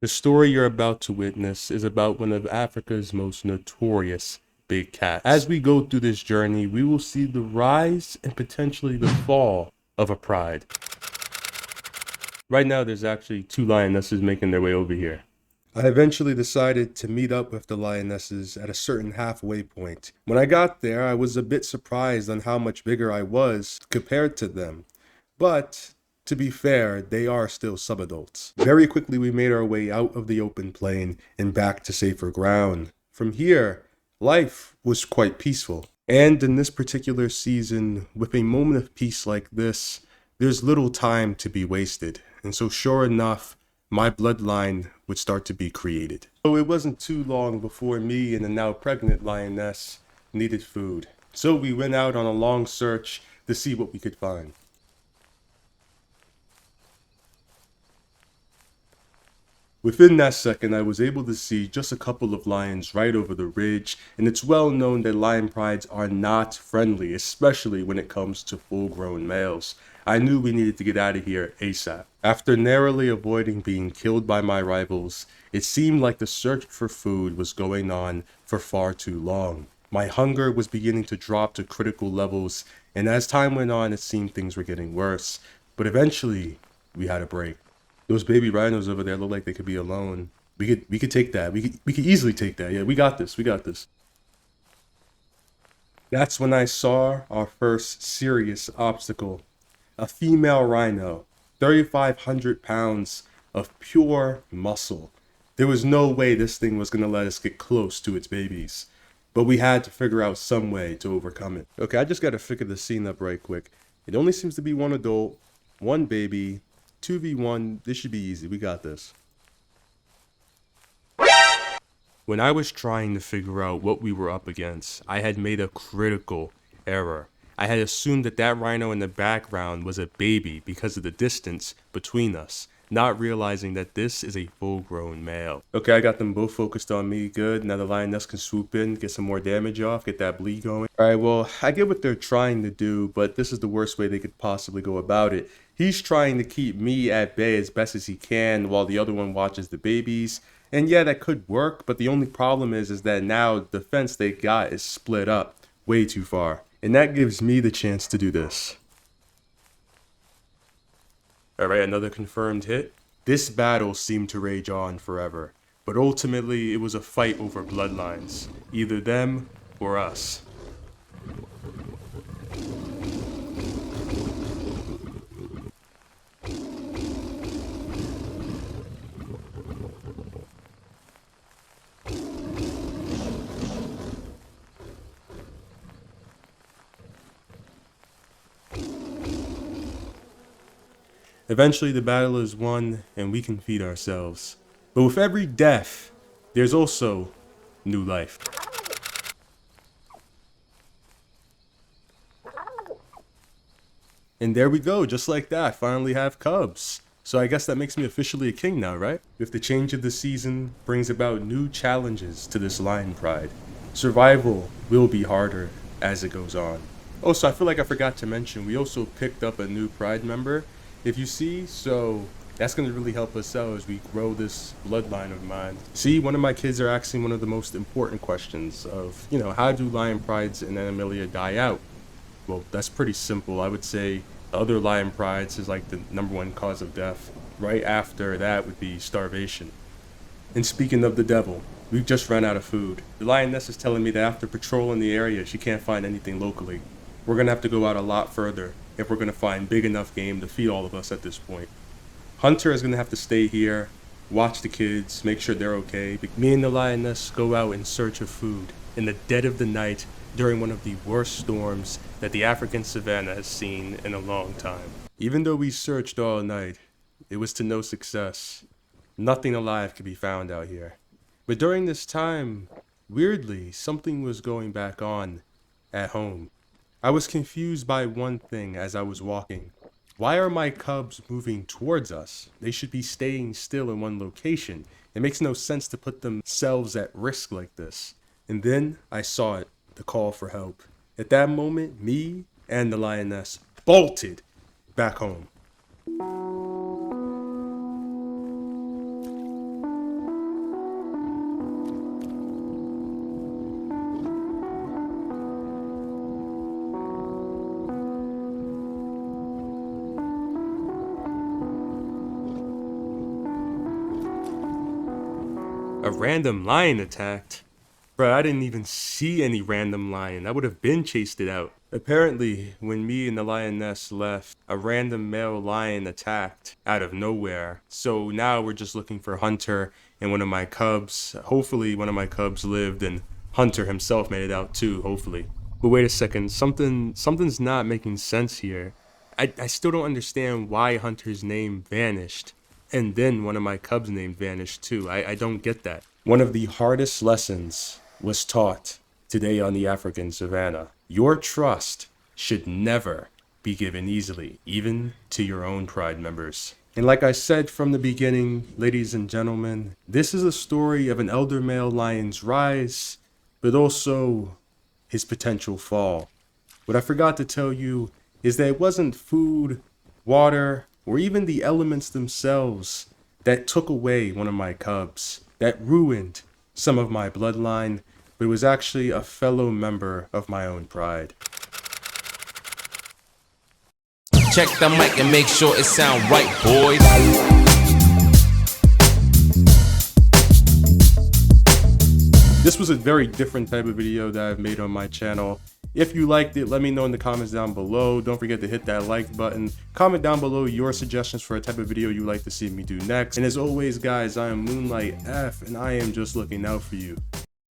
The story you're about to witness is about one of Africa's most notorious big cats. As we go through this journey, we will see the rise and potentially the fall of a pride. Right now, there's actually two lionesses making their way over here. I eventually decided to meet up with the lionesses at a certain halfway point. When I got there, I was a bit surprised on how much bigger I was compared to them. But to be fair, they are still subadults. Very quickly, we made our way out of the open plain and back to safer ground. From here, life was quite peaceful. And in this particular season, with a moment of peace like this, there's little time to be wasted. And so sure enough, my bloodline would start to be created. So it wasn't too long before me and the now pregnant lioness needed food. So we went out on a long search to see what we could find. Within that second, I was able to see just a couple of lions right over the ridge, and it's well known that lion prides are not friendly, especially when it comes to full-grown males. I knew we needed to get out of here ASAP. After narrowly avoiding being killed by my rivals, it seemed like the search for food was going on for far too long. My hunger was beginning to drop to critical levels, and as time went on, it seemed things were getting worse. But eventually, we had a break. Those baby rhinos over there look like they could be alone. We could take that. We could easily take that. Yeah, we got this. We got this. That's when I saw our first serious obstacle. A female rhino, 3,500 pounds of pure muscle. There was no way this thing was going to let us get close to its babies. But we had to figure out some way to overcome it. Okay, I just got to figure the scene up right quick. It only seems to be one adult, one baby, 2v1. This should be easy. We got this. When I was trying to figure out what we were up against, I had made a critical error. I had assumed that that rhino in the background was a baby because of the distance between us, not realizing that this is a full-grown male. Okay, I got them both focused on me. Good. Now the lioness can swoop in, get some more damage off, get that bleed going. Alright, well, I get what they're trying to do, but this is the worst way they could possibly go about it. He's trying to keep me at bay as best as he can while the other one watches the babies. And yeah, that could work, but the only problem is that now the fence they got is split up way too far. And that gives me the chance to do this. Alright, another confirmed hit. This battle seemed to rage on forever, but ultimately it was a fight over bloodlines. Either them or us. Eventually the battle is won and we can feed ourselves. But with every death, there's also new life. And there we go, just like that, finally have cubs. So I guess that makes me officially a king now, right? If the change of the season brings about new challenges to this lion pride, survival will be harder as it goes on. Also, I feel like I forgot to mention, we also picked up a new pride member. If you see, so that's going to really help us out as we grow this bloodline of mine. See, one of my kids are asking one of the most important questions of, how do lion prides in Animalia die out? Well, that's pretty simple. I would say other lion prides is like the number one cause of death. Right after that would be starvation. And speaking of the devil, we've just run out of food. The lioness is telling me that after patrolling the area, she can't find anything locally. We're going to have to go out a lot further if we're going to find big enough game to feed all of us at this point. Hunter is going to have to stay here, watch the kids, make sure they're okay. Me and the lioness go out in search of food in the dead of the night during one of the worst storms that the African savanna has seen in a long time. Even though we searched all night, it was to no success. Nothing alive could be found out here. But during this time, weirdly, something was going back on at home. I was confused by one thing as I was walking. Why are my cubs moving towards us? They should be staying still in one location. It makes no sense to put themselves at risk like this. And then I saw it, the call for help. At that moment, me and the lioness bolted back home. A random lion attacked? Bro, I didn't even see any random lion. I would have been chased it out. Apparently, when me and the lioness left, a random male lion attacked out of nowhere. So now we're just looking for Hunter and one of my cubs. Hopefully one of my cubs lived and Hunter himself made it out too, hopefully. But wait a second, something's not making sense here. I still don't understand why Hunter's name vanished. And then one of my cubs' name vanished too. I don't get that. One of the hardest lessons was taught today on the African savannah. Your trust should never be given easily, even to your own pride members. And like I said from the beginning, ladies and gentlemen, this is a story of an elder male lion's rise, but also his potential fall. What I forgot to tell you is that it wasn't food, water, or even the elements themselves that took away one of my cubs, that ruined some of my bloodline, but it was actually a fellow member of my own pride. Check the mic and make sure it sound right, boys. This was a very different type of video that I've made on my channel. If you liked it, let me know in the comments down below. Don't forget to hit that like button. Comment down below your suggestions for a type of video you'd like to see me do next. And as always, guys, I am Moonlight F, and I am just looking out for you.